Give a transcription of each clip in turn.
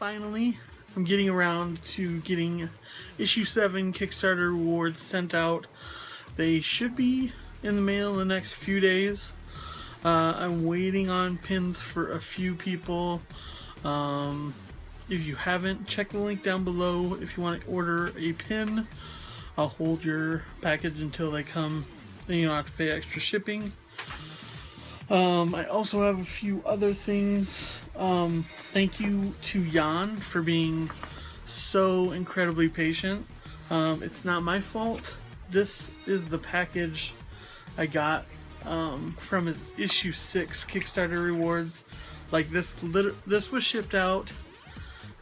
finally, I'm getting around to getting issue 7 Kickstarter rewards sent out. They should be in the mail in the next few days. I'm waiting on pins for a few people. If you haven't, check the link down below if you want to order a pin. I'll hold your package until they come, and you don't have to pay extra shipping. I also have a few other things. Thank you to Jan for being so incredibly patient. It's not my fault. This is the package I got from his issue 6 Kickstarter rewards. Like this was shipped out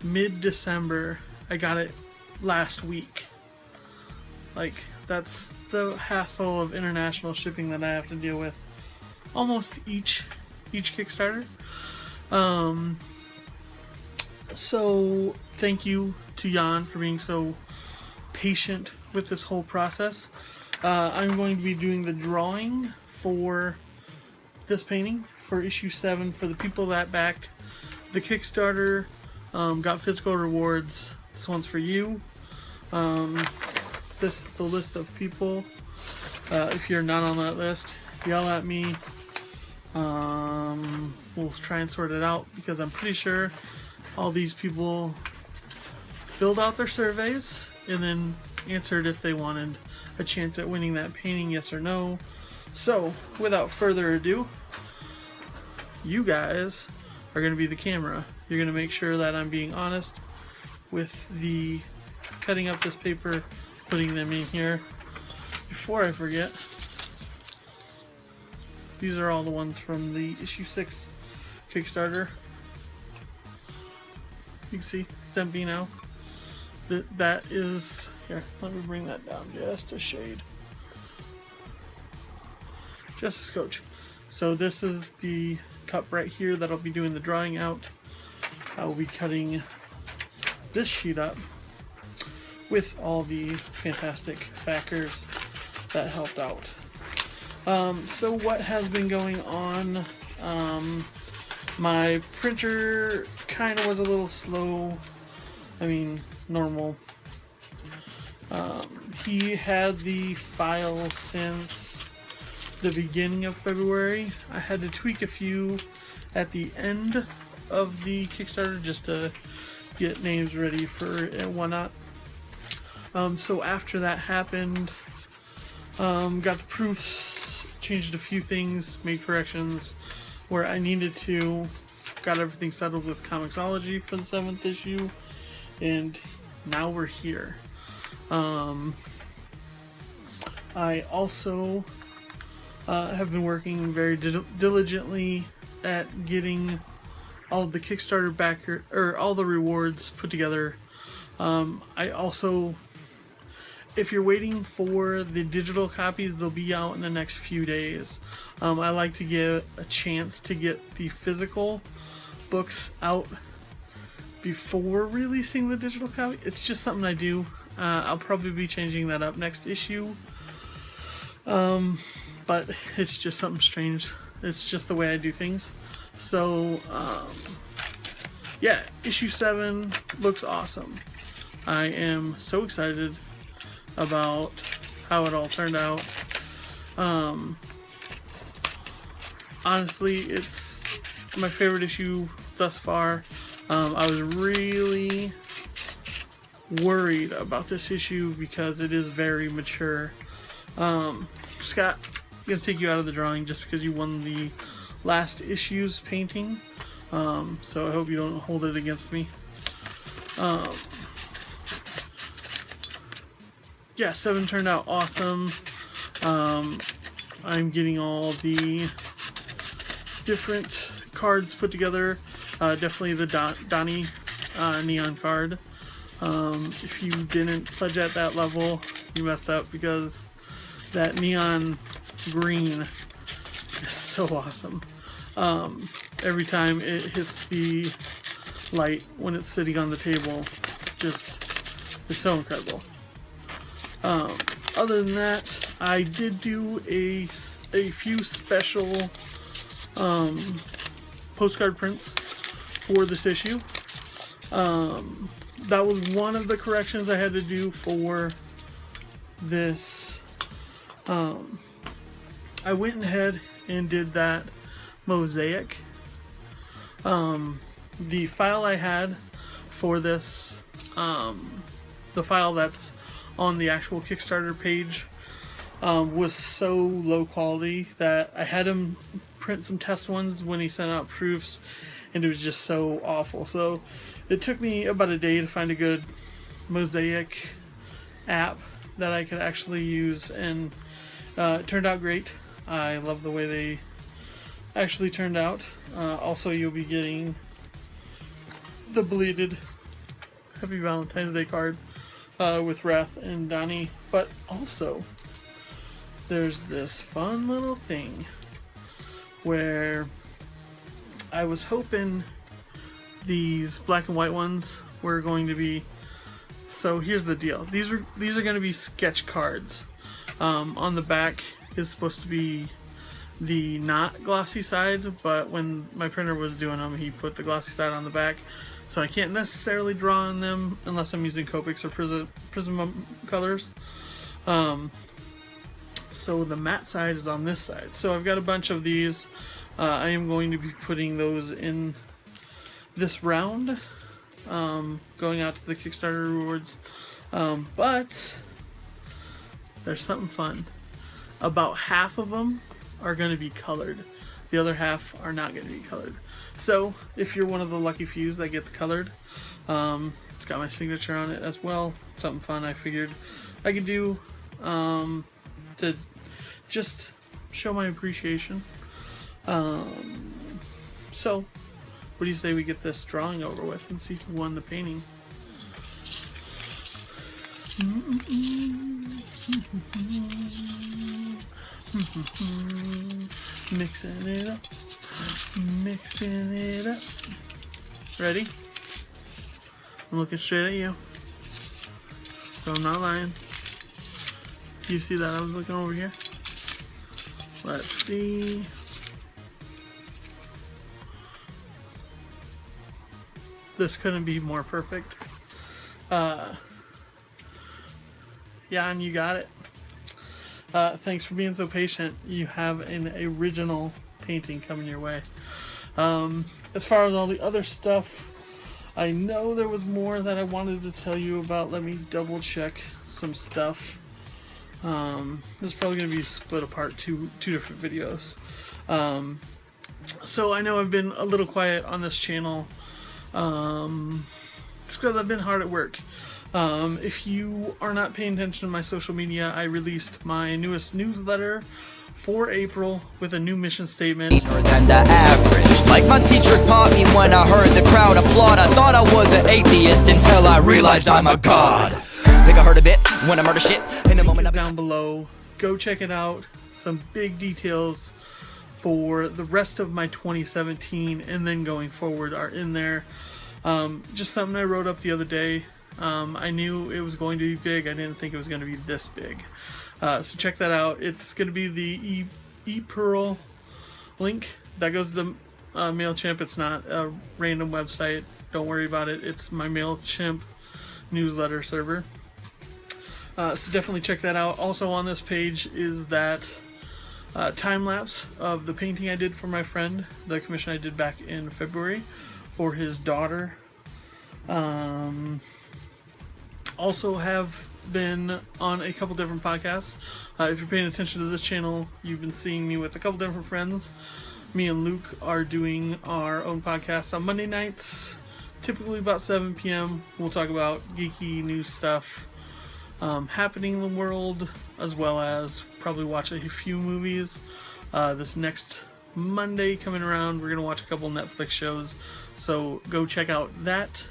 mid-December. I got it last week. Like, that's the hassle of international shipping that I have to deal with almost each Kickstarter. So thank you to Jan for being so patient with this whole process. I'm going to be doing the drawing for this painting for issue 7 for the people that backed the Kickstarter, got physical rewards. This one's for you. This is the list of people. If you're not on that list, yell at me. We'll try and sort it out, because I'm pretty sure all these people filled out their surveys and then answered if they wanted a chance at winning that painting, yes or no. So without further ado, you guys are going to be the camera. You're going to make sure that I'm being honest with the cutting up this paper, putting them in here. Before I forget, these are all the ones from the issue 6 Kickstarter. You can see it's empty now. That is, here, let me bring that down just a shade. Just a scotch. So this is the cup right here that I'll be doing the drawing out. I will be cutting this sheet up with all the fantastic backers that helped out. So what has been going on? My printer kind of was a little slow. I mean, normal. He had the file since the beginning of February. I had to tweak a few at the end of the Kickstarter just to get names ready for it and whatnot. So after that happened, got the proofs, changed a few things, made corrections where I needed to, got everything settled with Comixology for the 7th issue, and now we're here. I also have been working very diligently at getting all of the Kickstarter backer, or all the rewards put together. I also, if you're waiting for the digital copies, they'll be out in the next few days. I like to get a chance to get the physical books out before releasing the digital copy. It's just something I do. I'll probably be changing that up next issue. But it's just something strange. It's just the way I do things. So, yeah, issue 7 looks awesome. I am so excited about how it all turned out. Honestly, it's my favorite issue thus far. I was really worried about this issue because it is very mature. Scott, I'm gonna take you out of the drawing just because you won the last issue's painting. So I hope you don't hold it against me. Yeah, 7 turned out awesome. I'm getting all the different cards put together. Definitely the Donnie neon card. If you didn't pledge at that level, you messed up, because that neon green is so awesome. Every time it hits the light when it's sitting on the table, just is so incredible. Other than that, I did do a few special postcard prints for this issue. That was one of the corrections I had to do for this. I went ahead and did that mosaic. The file I had for this, the file that's on the actual Kickstarter page, was so low quality that I had him print some test ones when he sent out proofs, and it was just so awful. So it took me about a day to find a good mosaic app that I could actually use, and it turned out great. I love the way they actually turned out. Also, you'll be getting the bleeded Happy Valentine's Day card with Wrath and Donnie, but also there's this fun little thing where I was hoping these black and white ones were going to be. So here's the deal. These are going to be sketch cards. On the back is supposed to be the not glossy side, but when my printer was doing them, he put the glossy side on the back. So I can't necessarily draw on them unless I'm using Copics or Prism colors. So the matte side is on this side. So I've got a bunch of these. I am going to be putting those in this round, going out to the Kickstarter rewards. But there's something fun. About half of them are going to be colored. The other half are not going to be colored. So if you're one of the lucky few that get the colored, it's got my signature on it as well. Something fun I figured I could do to just show my appreciation. So what do you say we get this drawing over with and see who won the painting? Mixing it up, mixing it up. Ready? I'm looking straight at you, so I'm not lying. Do you see that I was looking over here? Let's see. This couldn't be more perfect. Jan, you got it. Thanks for being so patient. You have an original painting coming your way. As far as all the other stuff, I know there was more that I wanted to tell you about. Let me double check some stuff. This is probably going to be split apart two different videos. So I know I've been a little quiet on this channel. It's because I've been hard at work. If you are not paying attention to my social media, I released my newest newsletter for April with a new mission statement. Than the average, like my teacher taught me when I heard the crowd applaud. I thought I was an atheist until I realized I'm a god. Think I heard a bit when I murder shit in the moment. Down below, go check it out. Some big details for the rest of my 2017 and then going forward are in there. Just something I wrote up the other day. I knew it was going to be big. I didn't think it was going to be this big. So check that out. It's going to be the ePearl link that goes to MailChimp. It's not a random website. Don't worry about it. It's my MailChimp newsletter server. So definitely check that out. Also on this page is that time lapse of the painting I did for my friend, the commission I did back in February for his daughter. Also have been on a couple different podcasts. If you're paying attention to this channel, you've been seeing me with a couple different friends. Me and Luke are doing our own podcast on Monday nights, typically about 7 p.m. We'll talk about geeky news stuff happening in the world, as well as probably watch a few movies. This next Monday coming around, we're going to watch a couple Netflix shows, so go check out that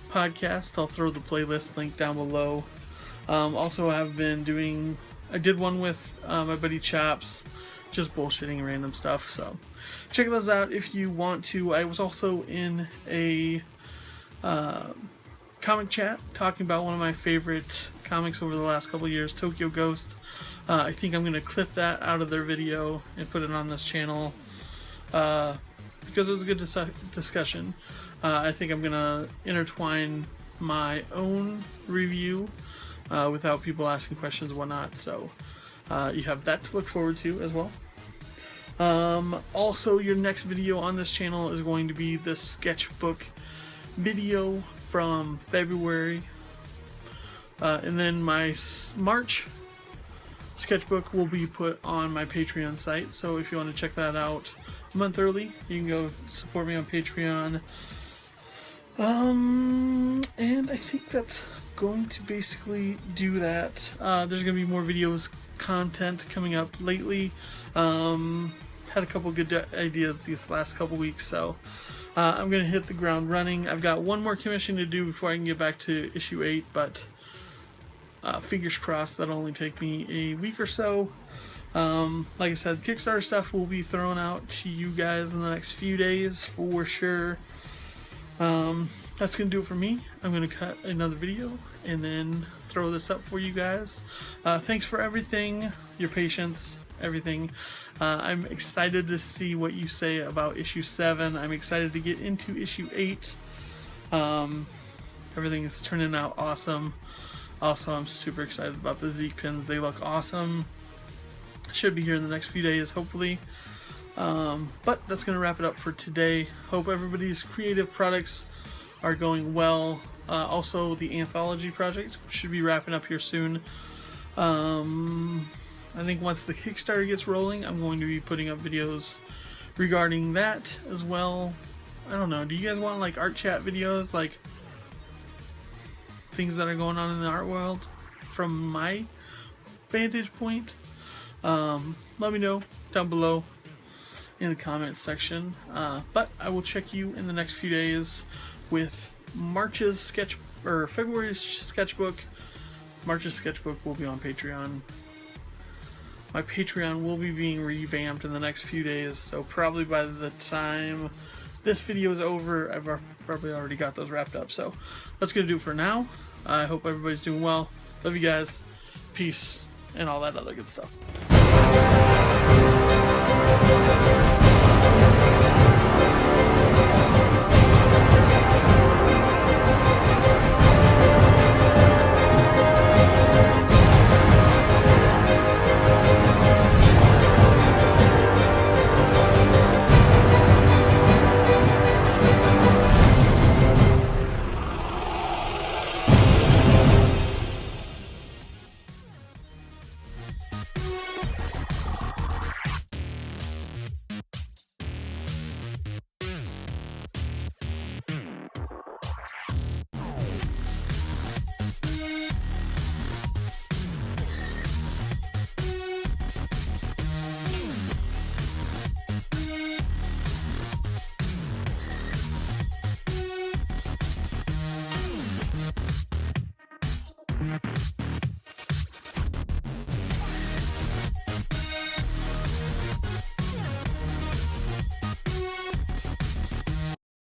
podcast. I'll throw the playlist link down below. Also I've been doing, I did one with my buddy Chaps, just bullshitting random stuff, so check those out if you want to. I was also in a comic chat talking about one of my favorite comics over the last couple of years, Tokyo Ghost. I think I'm going to clip that out of their video and put it on this channel because it was a good discussion. I think I'm gonna intertwine my own review without people asking questions and whatnot, so you have that to look forward to as well. Also, your next video on this channel is going to be the sketchbook video from February, and then my March sketchbook will be put on my Patreon site, so if you want to check that out a month early, you can go support me on Patreon. And I think that's going to basically do that. There's going to be more videos, content coming up lately. Had a couple good ideas these last couple weeks, so I'm going to hit the ground running. I've got one more commission to do before I can get back to issue 8, but fingers crossed that'll only take me a week or so. Like I said, Kickstarter stuff will be thrown out to you guys in the next few days for sure. That's gonna do it for me. I'm gonna cut another video and then throw this up for you guys. Thanks for everything, your patience, everything. I'm excited to see what you say about issue 7. I'm excited to get into issue 8. Everything is turning out awesome. Also, I'm super excited about the Zeke pins. They look awesome. Should be here in the next few days, hopefully. But that's going to wrap it up for today. Hope everybody's creative products are going well. Also, the anthology project should be wrapping up here soon. I think once the Kickstarter gets rolling, I'm going to be putting up videos regarding that as well. I don't know, do you guys want like art chat videos, like things that are going on in the art world from my vantage point? Let me know down below in the comments section. But I will check you in the next few days with March's sketch, or February's sketchbook. March's sketchbook will be on Patreon. My Patreon will be being revamped in the next few days, so probably by the time this video is over, I've probably already got those wrapped up. So that's gonna do it for now. I hope everybody's doing well. Love you guys. Peace and all that other good stuff.